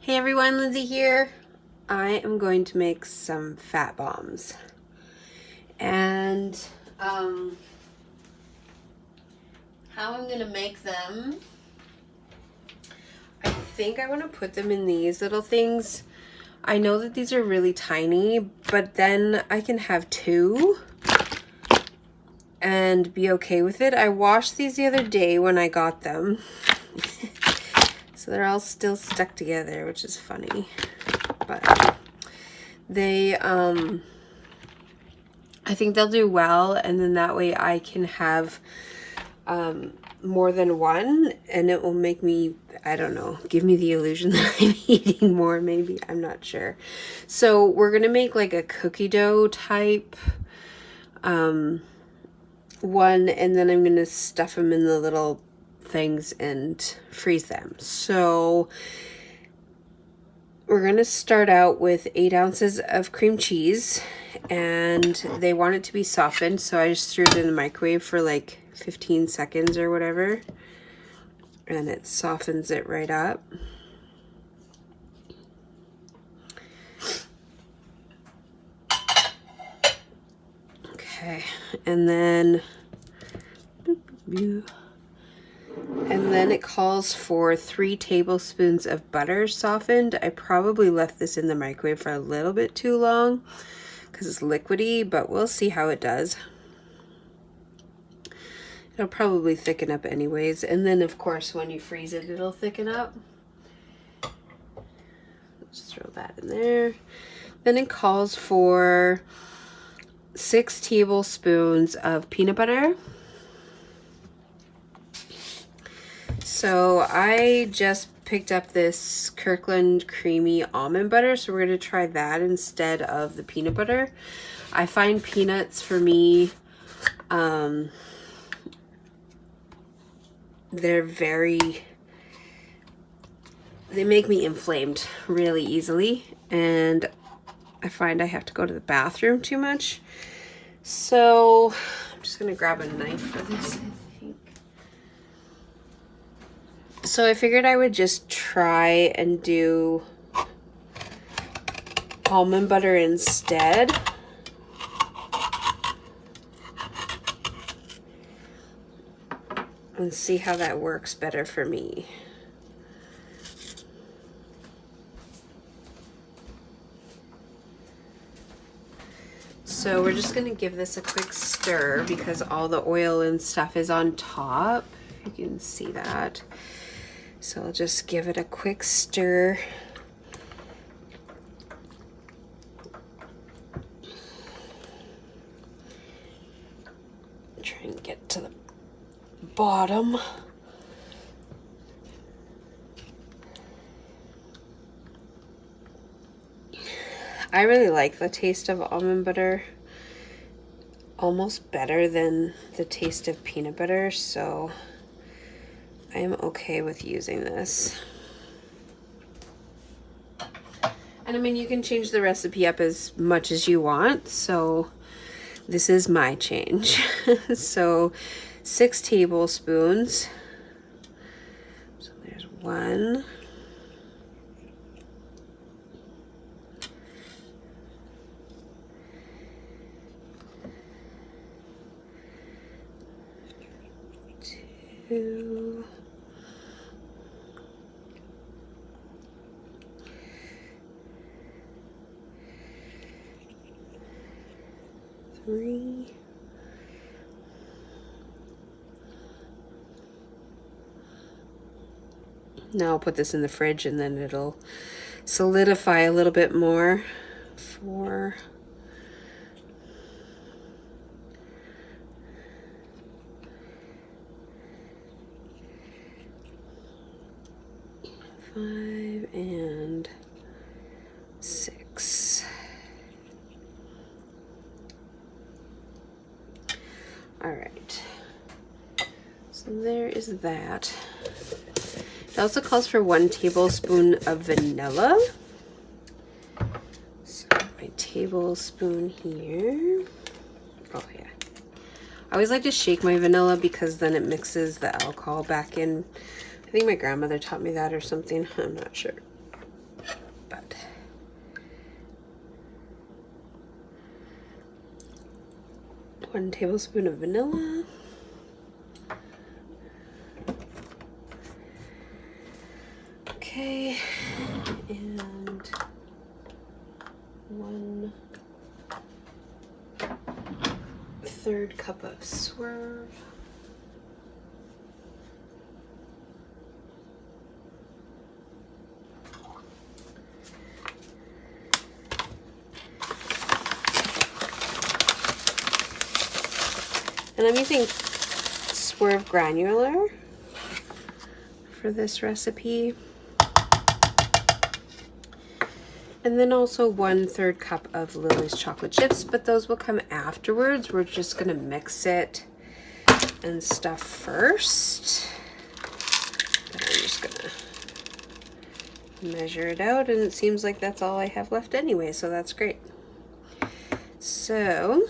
Hey everyone, Lindsay here. I am going to make some fat bombs. And how I'm gonna make them, I think I want to put them in these little things. I know that these are really tiny, but then I can have two and be okay with it. I washed these the other day when I got them. So they're all still stuck together, which is funny. But they, I think they'll do well, and then that way I can have more than one, and it will make me, I don't know, give me the illusion that I'm eating more, maybe. I'm not sure. So we're gonna make like a cookie dough type one, and then I'm gonna stuff them in the little things and freeze them. So we're gonna start out with 8 ounces of cream cheese, and they want it to be softened, so I just threw it in the microwave for like 15 seconds or whatever, and it softens it right up. Okay, and then it calls for 3 tablespoons of butter softened. I probably left this in the microwave for a little bit too long because it's liquidy, but we'll see how it does. It'll probably thicken up anyways, and then of course when you freeze it, it'll thicken up. Let's throw that in there. Then it calls for 6 tablespoons of peanut butter. So I just picked up this Kirkland creamy almond butter, so we're going to try that instead of the peanut butter. I find peanuts for me, they make me inflamed really easily, and I find I have to go to the bathroom too much. So I'm just gonna grab a knife for this, I think. So I figured I would just try and do almond butter instead. And see how that works better for me. So we're just gonna give this a quick stir because all the oil and stuff is on top. You can see that. So I'll just give it a quick stir. Try and get to the bottom. I really like the taste of almond butter, almost better than the taste of peanut butter, so I am okay with using this. And I mean, you can change the recipe up as much as you want, so this is my change. So 6 tablespoons. So there's 1. Two. 3. Now I'll put this in the fridge and then it'll solidify a little bit more. 4. 5 and 6. All right. So there is that. It also calls for 1 tablespoon of vanilla. So my tablespoon here. Oh yeah. I always like to shake my vanilla because then it mixes the alcohol back in. I think my grandmother taught me that or something. I'm not sure. but 1 tablespoon of vanilla. Okay, and 1/3 cup of Swerve. And I'm using Swerve Granular for this recipe. And then also 1/3 cup of Lily's chocolate chips, but those will come afterwards. We're just gonna mix it and stuff first. But I'm just gonna measure it out, and it seems like that's all I have left anyway, so that's great. So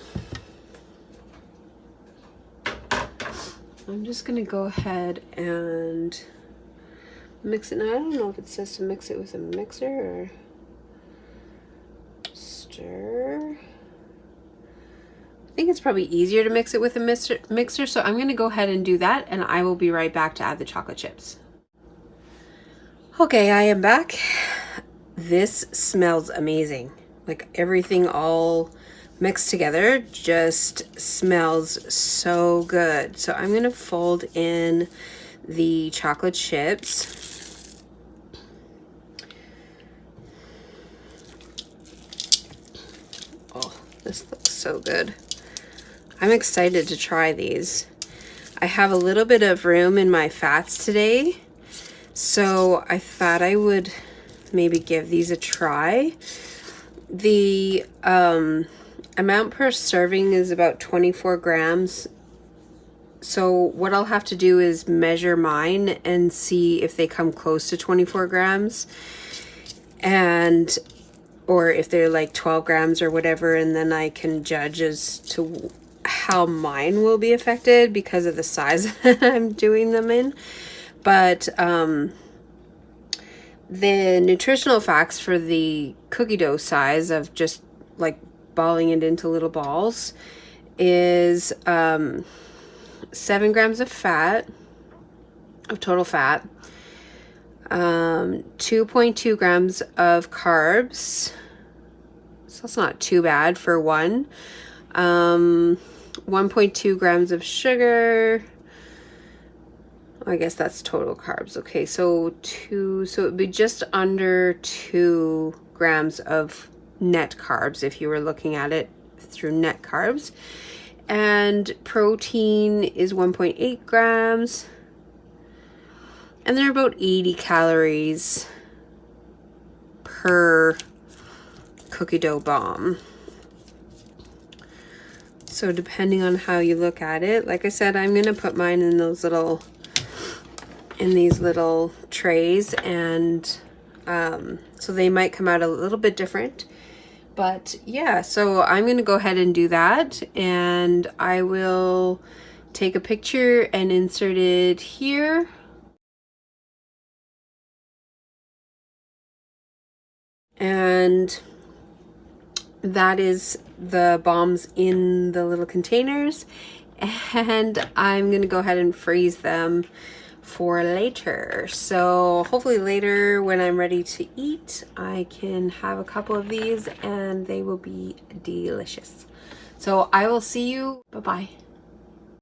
I'm just gonna go ahead and mix it. Now I don't know if it says to mix it with a mixer or stir. I think it's probably easier to mix it with a mixer, so I'm gonna go ahead and do that, and I will be right back to add the chocolate chips. Okay, I am back. This smells amazing. Like everything all mixed together just smells so good. So I'm gonna fold in the chocolate chips. Oh, this looks so good. I'm excited to try these. I have a little bit of room in my fats today, so I thought I would maybe give these a try. The amount per serving is about 24 grams. So what I'll have to do is measure mine and see if they come close to 24 grams and or if they're like 12 grams or whatever, and then I can judge as to how mine will be affected because of the size that I'm doing them in. But the nutritional facts for the cookie dough size of just like balling it into little balls is 7 grams of fat, of total fat, 2.2 grams of carbs, so that's not too bad for one, 1.2 grams of sugar. I guess that's total carbs. Okay, so it would be just under 2 grams of net carbs if you were looking at it through net carbs. And protein is 1.8 grams. And they're about 80 calories per cookie dough bomb. So depending on how you look at it, like I said, I'm gonna put mine in these little trays, and so they might come out a little bit different. But yeah, so I'm gonna go ahead and do that, and I will take a picture and insert it here. And that is the bombs in the little containers, and I'm gonna go ahead and freeze them for later. So hopefully later when I'm ready to eat, I can have a couple of these and they will be delicious. So I will see you. Bye-bye.